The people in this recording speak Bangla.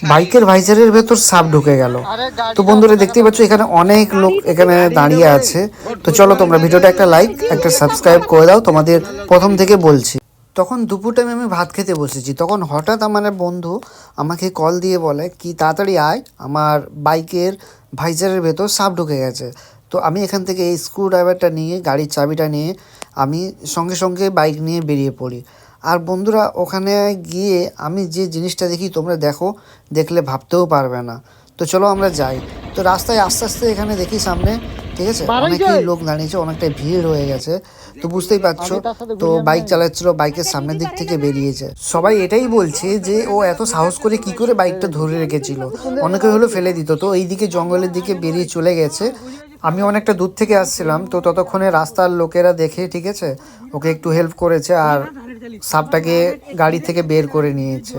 বাইকের ভাইজারের ভেতর সাপ ঢুকে গেল। তো বন্ধুরা দেখতেই পাচ্ছ এখানে অনেক লোক এখানে দাঁড়িয়ে আছে। তো চলো তোমরা ভিডিওটা একটা লাইক একটা সাবস্ক্রাইব করে দাও, তোমাদের প্রথম থেকে বলছি। তখন দুপুর টাইমে আমি ভাত খেতে বসেছি, তখন হঠাৎ আমার বন্ধু আমাকে কল দিয়ে বলে কি তাড়াতাড়ি আয়, আমার বাইকের ভাইজারের ভেতর সাপ ঢুকে গেছে। তো আমি এখান থেকে এই স্ক্রু ড্রাইভারটা নিয়ে গাড়ির চাবিটা নিয়ে আমি সঙ্গে সঙ্গে বাইক নিয়ে বেরিয়ে পড়ি। আর বন্ধুরা ওখানে গিয়ে আমি যে জিনিসটা দেখি তোমরা দেখো, দেখলে ভাবতেও পারবে না। তো চলো আমরা যাই। তো রাস্তায় আস্তে আস্তে এখানে দেখি সামনে, ঠিক আছে, অনেকেই লোক দাঁড়িয়েছে, অনেকটা ভিড় হয়ে গেছে। তো বুঝতেই পারছো, তো বাইক চালাচ্ছিল, বাইকের সামনের দিক থেকে বেরিয়েছে। সবাই এটাই বলছে যে ও এত সাহস করে কি করে বাইকটা ধরে রেখেছিল, অনেকে হলো ফেলে দিত। তো এইদিকে জঙ্গলের দিকে বেরিয়ে চলে গেছে। আমি অনেকটা দূর থেকে আসছিলাম, তো ততক্ষণে রাস্তার লোকেরা দেখে, ঠিক আছে, ওকে একটু হেল্প করেছে আর সাপটাকে গাড়ি থেকে বের করে নিয়েছে।